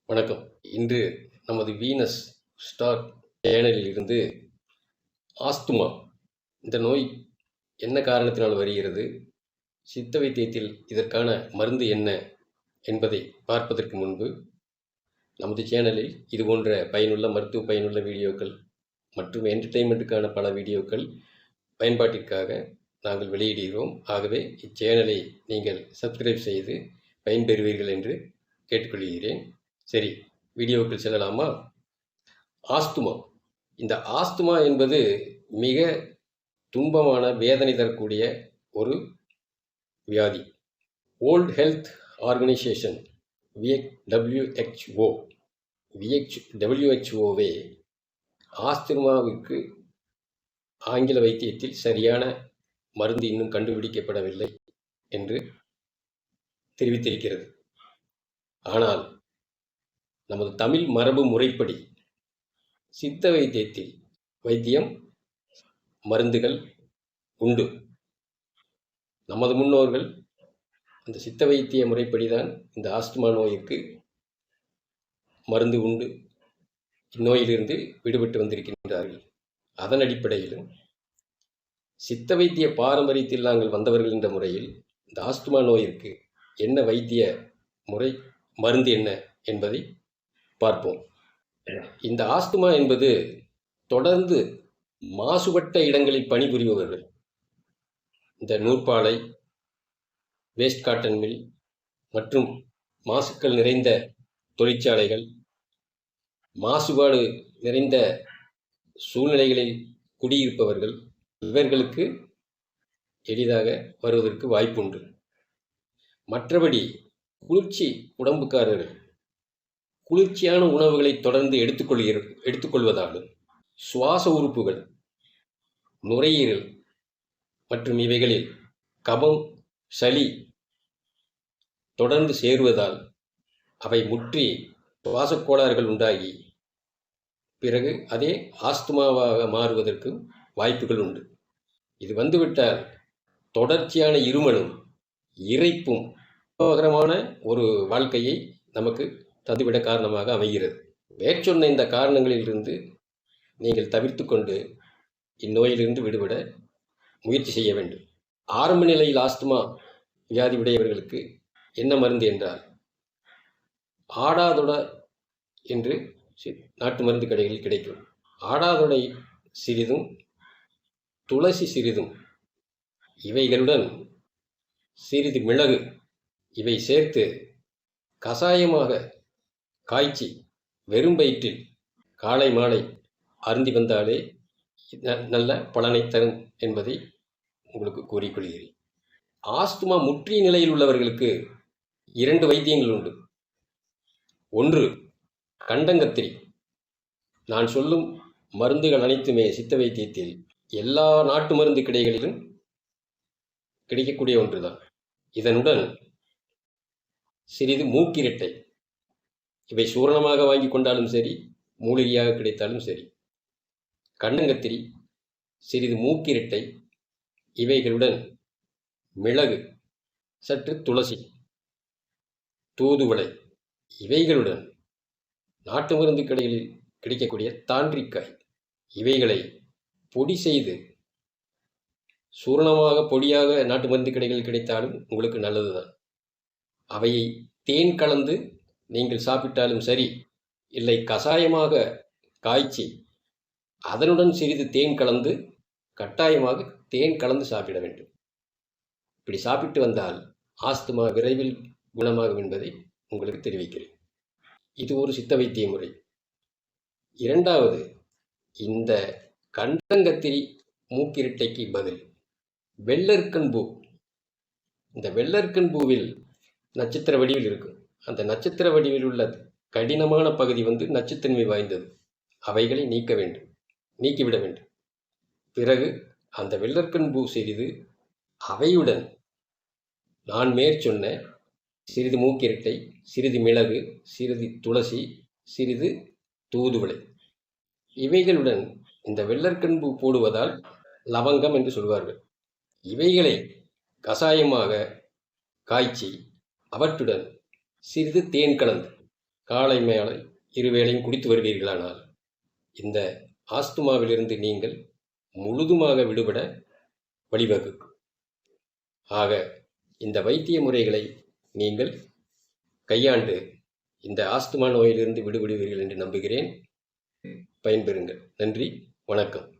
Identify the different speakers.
Speaker 1: வணக்கம். இன்று நமது வீனஸ் ஸ்டார் சேனலில் இருந்து ஆஸ்துமா இந்த நோய் என்ன காரணத்தினால் வருகிறது, சித்த வைத்தியத்தில் இதற்கான மருந்து என்ன என்பதை பார்ப்பதற்கு முன்பு நமது சேனலில் இதுபோன்ற மருத்துவ பயனுள்ள வீடியோக்கள் மற்றும் என்டர்டெயின்மெண்ட்டுக்கான பல வீடியோக்கள் பயன்பாட்டிற்காக நாங்கள் வெளியிடுகிறோம். ஆகவே இச்சேனலை நீங்கள் சப்ஸ்கிரைப் செய்து பயன்பெறுவீர்கள் என்று கேட்டுக்கொள்கிறேன். சரி, வீடியோவுக்குள் செல்லலாமா? ஆஸ்துமா. இந்த ஆஸ்துமா என்பது மிக துன்பமான வேதனை தரக்கூடிய ஒரு வியாதி. வேர்ல்ட் ஹெல்த் ஆர்கனைசேஷன் WHO ஆஸ்துமாவிற்கு ஆங்கில வைத்தியத்தில் சரியான மருந்து இன்னும் கண்டுபிடிக்கப்படவில்லை என்று தெரிவித்திருக்கிறது. ஆனால் நமது தமிழ் மரபு முறைப்படி சித்த வைத்தியம் மருந்துகள் உண்டு. நமது முன்னோர்கள் அந்த சித்த வைத்திய முறைப்படிதான் இந்த ஆஸ்துமா நோய்க்கு மருந்து உண்டு இந்நோயிலிருந்து விடுபட்டு வந்திருக்கின்றார்கள். அதன் அடிப்படையிலும் சித்த வைத்திய பாரம்பரியத்தில் நாங்கள் வந்தவர்கள் என்ற முறையில் இந்த ஆஸ்துமா நோயிற்கு என்ன வைத்திய முறை, மருந்து என்ன என்பதை பார்ப்போம். இந்த ஆஸ்துமா என்பது தொடர்ந்து மாசுபட்ட இடங்களில் பணிபுரிபவர்கள், இந்த நூற்பாலை, வேஸ்ட் காட்டன் மில் மற்றும் மாசுக்கள் நிறைந்த தொழிற்சாலைகள், மாசுபாடு நிறைந்த சூழ்நிலைகளில் குடியிருப்பவர்கள், இவர்களுக்கு எளிதாக வருவதற்கு வாய்ப்புண்டு. மற்றபடி குளிர்ச்சி உடம்புக்காரர்கள் குளிர்ச்சியான உணவுகளை தொடர்ந்து எடுத்துக்கொள்வதாலும், சுவாச உறுப்புகள், நுரையீரல் மற்றும் இவைகளில் கபம், சளி தொடர்ந்து சேருவதால் அவை முற்றி சுவாசக் கோளாறுகள் உண்டாகி பிறகு அதே ஆஸ்துமாவாக மாறுவதற்கு வாய்ப்புகள் உண்டு. இது வந்துவிட்டால் தொடர்ச்சியான இருமலும் இரைப்பும் உபகரமான ஒரு வாழ்க்கையை நமக்கு தந்துவிட காரணமாக அமைகிறது. மேற்சொன்ன இந்த காரணங்களிலிருந்து நீங்கள் தவிர்த்து கொண்டு இந்நோயிலிருந்து விடுபட முயற்சி செய்ய வேண்டும். ஆரம்ப நிலையில் ஆஸ்துமா வியாதி உடையவர்களுக்கு என்ன மருந்து என்றால், ஆடாதொட என்று நாட்டு மருந்து கடைகளில் கிடைக்கும். ஆடாதொடை சிறிதும் துளசி சிறிதும் இவைகளுடன் சிறிது மிளகு இவை சேர்த்து கசாயமாக காய்ச்சி வெறும் வயிற்றில் காலை மாலை அருந்தி வந்தாலே நல்ல பலனை தரும் என்பதை உங்களுக்கு கூறிக்கொள்கிறேன். ஆஸ்துமா முற்றிய நிலையில் உள்ளவர்களுக்கு 2 வைத்தியங்கள் உண்டு. ஒன்று கண்டங்கத்திரி. நான் சொல்லும் மருந்துகள் அனைத்துமே சித்த வைத்தியத்தில் எல்லா நாட்டு மருந்து கடைகளிலும் கிடைக்கக்கூடிய ஒன்றுதான். இதனுடன் சிறிது மூக்கிரட்டை, இவை சூரணமாக வாங்கி கொண்டாலும் சரி, மூலிகையாக கிடைத்தாலும் சரி. கண்டங்கத்திரி, சிறிது மூக்கிரட்டை, இவைகளுடன் மிளகு, சற்று துளசி, தூதுவளை, இவைகளுடன் நாட்டு மருந்து கடைகளில் கிடைக்கக்கூடிய தாண்டிக்காய், இவைகளை பொடி செய்து சூரணமாக பொடியாக நாட்டு மருந்து கடைகளில் கிடைத்தாலும் உங்களுக்கு நல்லதுதான். அவையை தேன் கலந்து நீங்கள் சாப்பிட்டாலும் சரி, இல்லை கசாயமாக காய்ச்சி அதனுடன் சிறிது தேன் கலந்து, கட்டாயமாக தேன் கலந்து சாப்பிட வேண்டும். இப்படி சாப்பிட்டு வந்தால் ஆஸ்துமா விரைவில் குணமாகும் என்பதை உங்களுக்கு தெரிவிக்கிறேன். இது ஒரு சித்த வைத்திய முறை. இரண்டாவது, இந்த கண்டங்கத்திரி மூக்கிரட்டைக்கு பதில் வெள்ளெருக்கன்பூ. இந்த வெள்ளெருக்கன்பூவில் நட்சத்திர வடிவில் இருக்கும். அந்த நட்சத்திர வடிவில் உள்ள கடினமான பகுதி நச்சுத்தன்மை வாய்ந்தது. அவைகளை நீக்கிவிட வேண்டும். பிறகு அந்த வெள்ளெருக்கன்பூ சிறிது, அவையுடன் நான் மேற்சொன்ன சிறிது மூக்கிரட்டை, சிறிது மிளகு, சிறிது துளசி, சிறிது தூதுவளை, இவைகளுடன் இந்த வெள்ளெருக்கன்பூ போடுவதால் லவங்கம் என்று சொல்வார்கள். இவைகளை கசாயமாக காய்ச்சி அவற்றுடன் சிறிது தேன் கலந்து காலை மேலே இருவேளையும் குடித்து வருவீர்களானால் இந்த ஆஸ்துமாவிலிருந்து நீங்கள் முழுதுமாக விடுபட வழிவகுக்கும். ஆக இந்த வைத்திய முறைகளை நீங்கள் கையாண்டு இந்த ஆஸ்துமா நோயிலிருந்து விடுபடுவீர்கள் என்று நம்புகிறேன். பயன்பெறுங்கள். நன்றி, வணக்கம்.